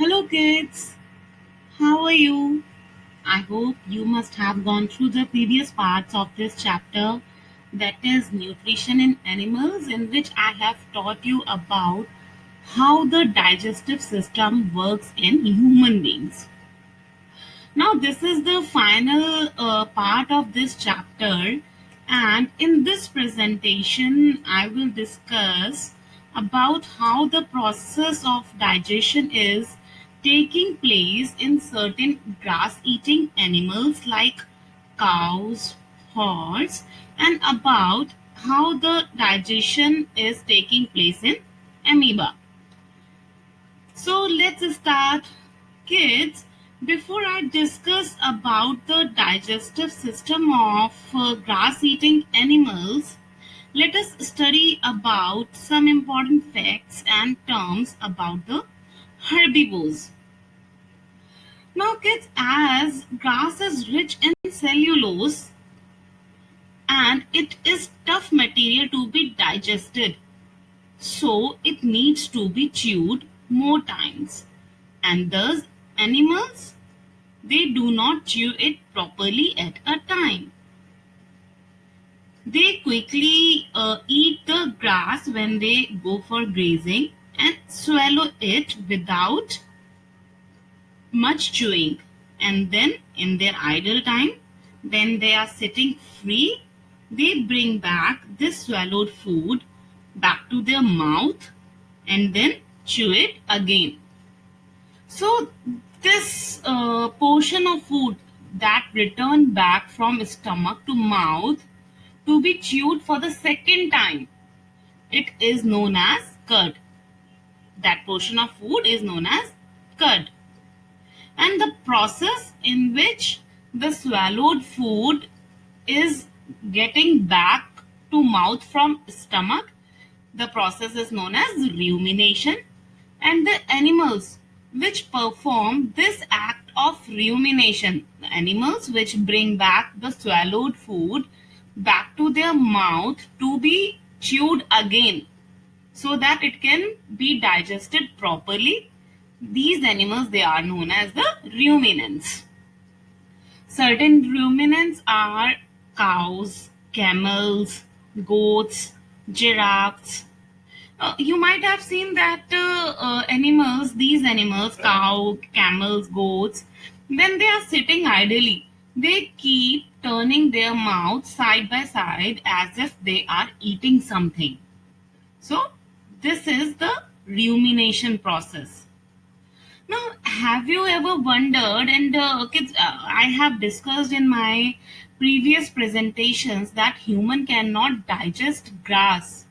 Hello, kids. How are you? I hope you must have gone through the previous parts of this chapter, that is nutrition in animals, in which I have taught you about how the digestive system works in human beings. Now, this is the final part of this chapter, and in this presentation, I will discuss about how the process of digestion is taking place in certain grass eating animals like cows, horse, and about how the digestion is taking place in amoeba. So let's start, kids. Before I discuss about the digestive system of grass-eating animals, let us study about some important facts and terms about the herbivores. Now, kids, as grass is rich in cellulose and it is tough material to be digested, so it needs to be chewed more times. And thus, animals, they do not chew it properly at a time. They quickly eat the grass when they go for grazing and swallow it without much chewing. And then, in their idle time, when they are sitting free, they bring back this swallowed food back to their mouth and then chew it again. So this portion of food that returned back from stomach to mouth to be chewed for the second time, it is known as cud. That portion of food is known as cud. And the process in which the swallowed food is getting back to mouth from stomach, the process is known as rumination. And the animals which perform this act of rumination, the animals which bring back the swallowed food back to their mouth to be chewed again so that it can be digested properly, these animals, they are known as the ruminants. Certain ruminants are cows, camels, goats, giraffes. You might have seen that animals, these animals, cow, camels, goats, when they are sitting idly, they keep turning their mouths side by side as if they are eating something. So, this is the rumination process. Now, have you ever wondered, and kids, I have discussed in my previous presentations that human cannot digest grass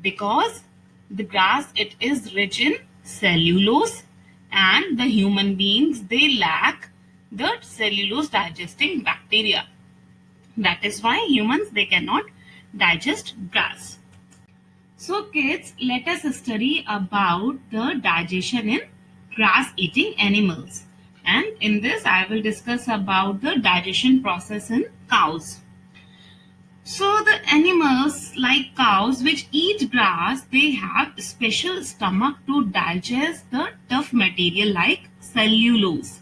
because the grass, it is rich in cellulose, and the human beings, they lack the cellulose digesting bacteria. That is why humans, they cannot digest grass. So kids, let us study about the digestion in grass eating animals, and in this I will discuss about the digestion process in cows. So the animals like cows which eat grass, they have special stomach to digest the tough material like cellulose.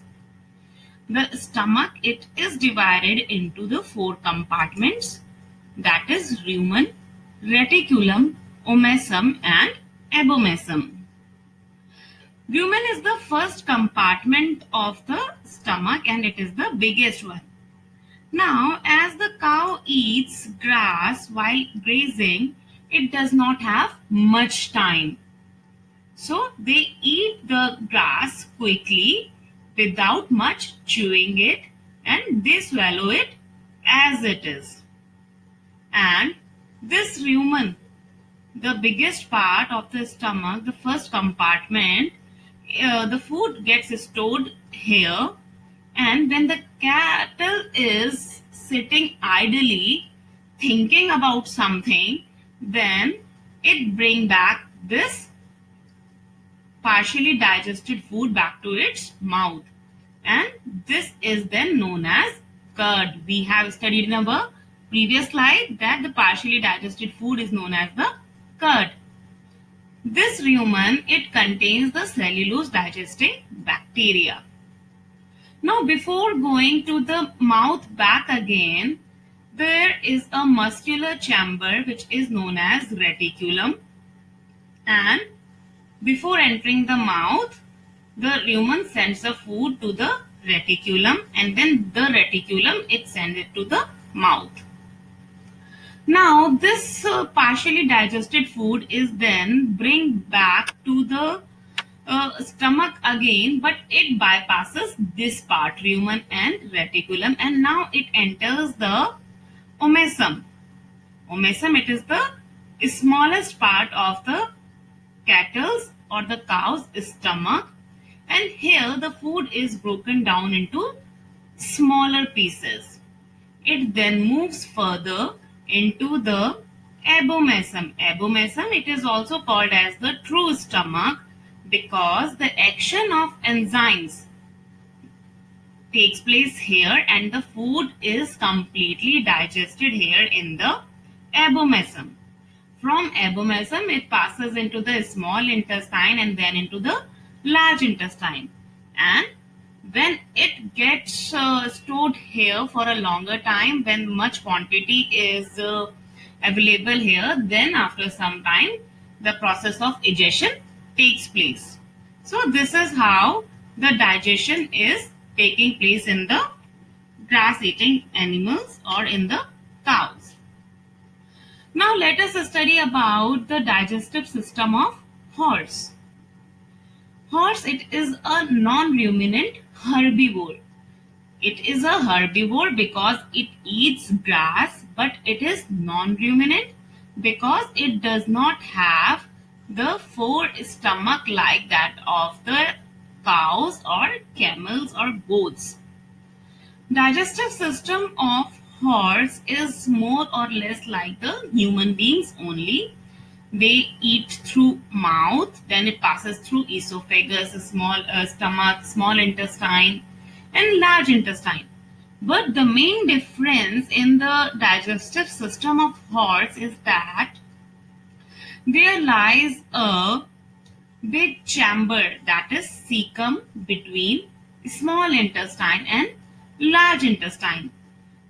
The stomach, it is divided into the four compartments, that is rumen, reticulum, omasum and abomasum. Rumen is the first compartment of the stomach and it is the biggest one. Now, as the cow eats grass while grazing, it does not have much time. So, they eat the grass quickly without much chewing it and they swallow it as it is. And this rumen, the biggest part of the stomach, the first compartment, the food gets stored here, and when the cattle is sitting idly thinking about something, then it bring back this partially digested food back to its mouth, and this is then known as curd. We have studied in our previous slide that the partially digested food is known as the curd. This rumen, it contains the cellulose digesting bacteria. Now, before going to the mouth back again, there is a muscular chamber which is known as reticulum, and before entering the mouth, the rumen sends the food to the reticulum, and then the reticulum, it sends it to the mouth. Now, this partially digested food is then bring back to the stomach again, but it bypasses this part, rumen and reticulum, and now it enters the omesum. Omesum, it is the smallest part of the cattle's or the cow's stomach, and here the food is broken down into smaller pieces. It then moves further into the abomesum. Abomesum, it is also called as the true stomach because the action of enzymes takes place here and the food is completely digested here in the abomesum. From abomesum, it passes into the small intestine and then into the large intestine. And when it gets stored here for a longer time, when much quantity is available here, then after some time, the process of digestion takes place. So this is how the digestion is taking place in the grass-eating animals or in the cows. Now let us study about the digestive system of horse. Horse, it is a non-ruminant herbivore. It is a herbivore because it eats grass, but it is non-ruminant because it does not have the four stomach like that of the cows or camels or goats. Digestive system of horse is more or less like the human beings only. They eat through mouth, then it passes through esophagus, small stomach, small intestine, and large intestine. But the main difference in the digestive system of horse is that there lies a big chamber, that is cecum, between small intestine and large intestine.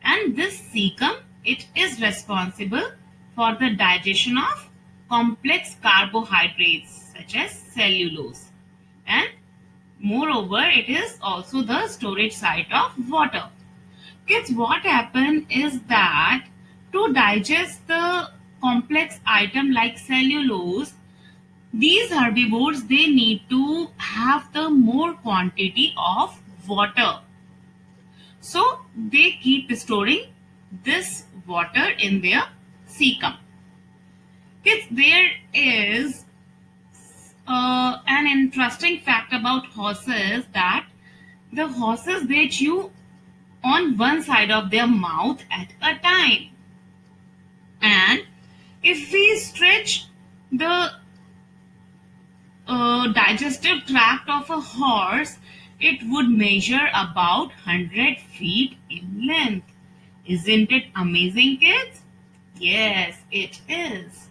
And this cecum, it is responsible for the digestion of complex carbohydrates such as cellulose, and moreover it is also the storage site of water. Kids, what happens is that to digest the complex item like cellulose, these herbivores, they need to have the more quantity of water, so they keep storing this water in their cecum. Kids, there is an interesting fact about horses, that the horses, they chew on one side of their mouth at a time. And if we stretch the digestive tract of a horse, it would measure about 100 feet in length. Isn't it amazing, kids? Yes, it is.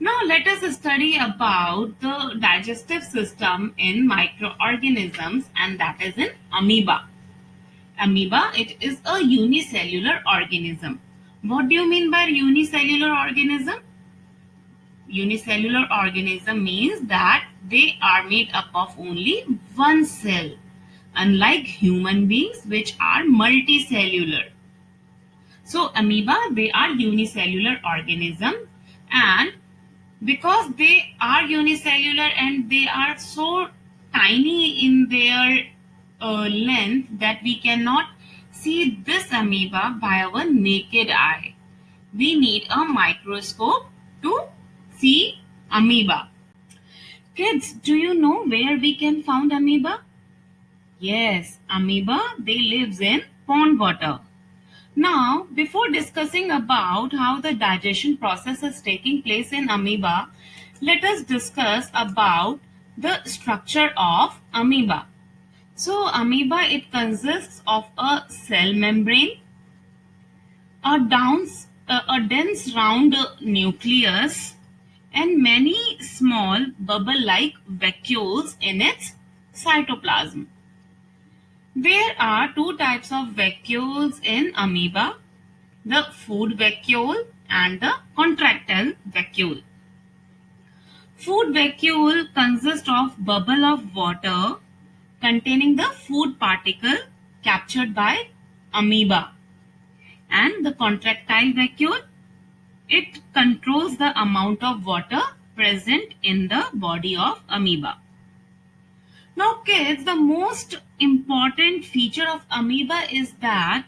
Now let us study about the digestive system in microorganisms, and that is in amoeba. Amoeba, it is a unicellular organism. What do you mean by unicellular organism? Unicellular organism means that they are made up of only one cell, unlike human beings which are multicellular. So amoeba, they are unicellular organism, and because they are unicellular and they are so tiny in their length that we cannot see this amoeba by our naked eye. We need a microscope to see amoeba. Kids, do you know where we can find amoeba? Yes, amoeba, they lives in pond water. Now, before discussing about how the digestion process is taking place in amoeba, let us discuss about the structure of amoeba. So, amoeba, it consists of a cell membrane, a dense round nucleus, and many small bubble-like vacuoles in its cytoplasm. There are two types of vacuoles in amoeba, the food vacuole and the contractile vacuole. Food vacuole consists of bubble of water containing the food particle captured by amoeba, and the contractile vacuole, it controls the amount of water present in the body of amoeba. Now kids, the most important feature of amoeba is that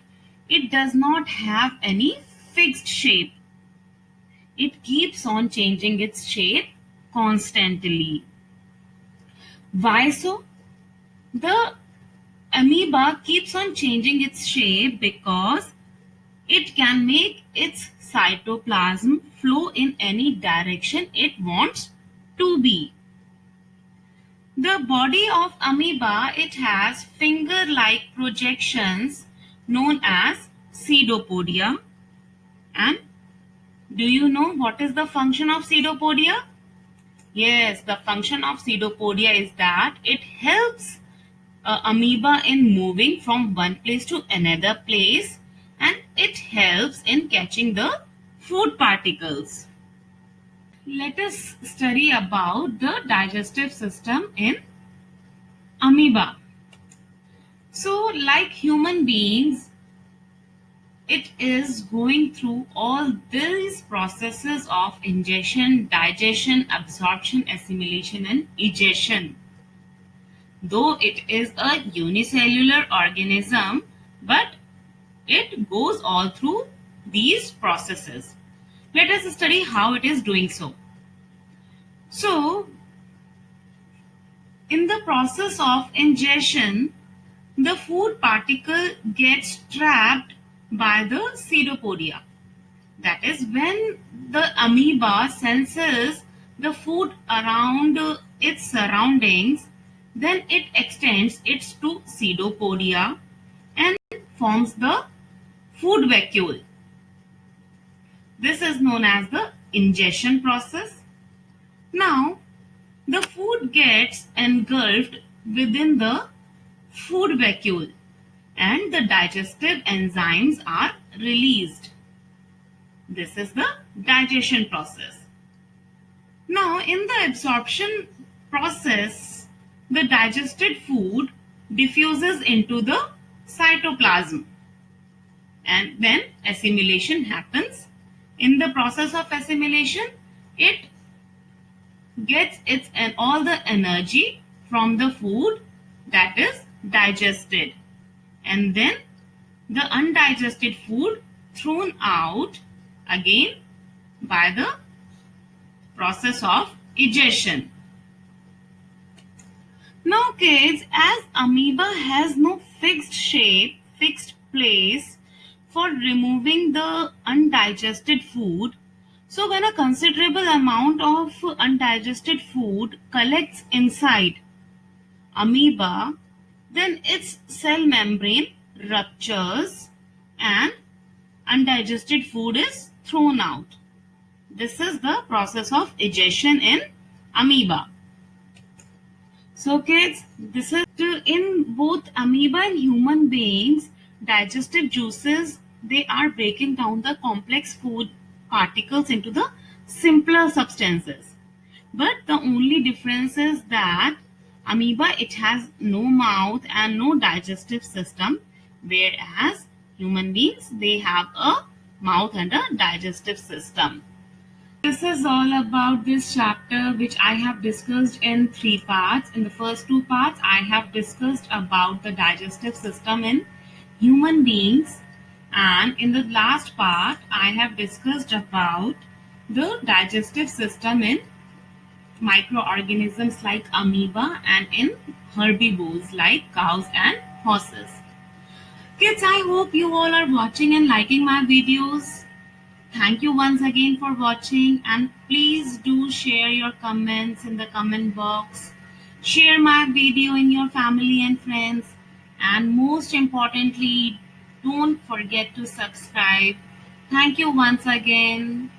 it does not have any fixed shape. It keeps on changing its shape constantly. Why so? The amoeba keeps on changing its shape because it can make its cytoplasm flow in any direction it wants to be. The body of amoeba, it has finger-like projections known as pseudopodia. And do you know what is the function of pseudopodia? Yes, the function of pseudopodia is that it helps amoeba in moving from one place to another place, and it helps in catching the food particles. Let us study about the digestive system in amoeba. So, like human beings, it is going through all these processes of ingestion, digestion, absorption, assimilation, and egestion. Though it is a unicellular organism, but it goes all through these processes. Let us study how it is doing so. So, in the process of ingestion, the food particle gets trapped by the pseudopodia. That is, when the amoeba senses the food around its surroundings, then it extends its to pseudopodia and forms the food vacuole. This is known as the ingestion process. Now, the food gets engulfed within the food vacuole and the digestive enzymes are released. This is the digestion process. Now, in the absorption process, the digested food diffuses into the cytoplasm and then assimilation happens. In the process of assimilation, it gets its and all the energy from the food that is digested, and then the undigested food thrown out again by the process of egestion. Now kids, as amoeba has no fixed shape, fixed place for removing the undigested food, so when a considerable amount of undigested food collects inside amoeba, then its cell membrane ruptures and undigested food is thrown out. This is the process of egestion in amoeba. So kids, this is in both amoeba and human beings, digestive juices, they are breaking down the complex food particles into the simpler substances. But the only difference is that amoeba, it has no mouth and no digestive system, whereas human beings, they have a mouth and a digestive system. This is all about this chapter, which I have discussed in 3 parts. In the first 2 parts, I have discussed about the digestive system in human beings, and in the last part, I have discussed about the digestive system in microorganisms like amoeba and in herbivores like cows and horses. Kids, I hope you all are watching and liking my videos. Thank you once again for watching, and please do share your comments in the comment box. Share my video in your family and friends, and most importantly, don't forget to subscribe. Thank you once again.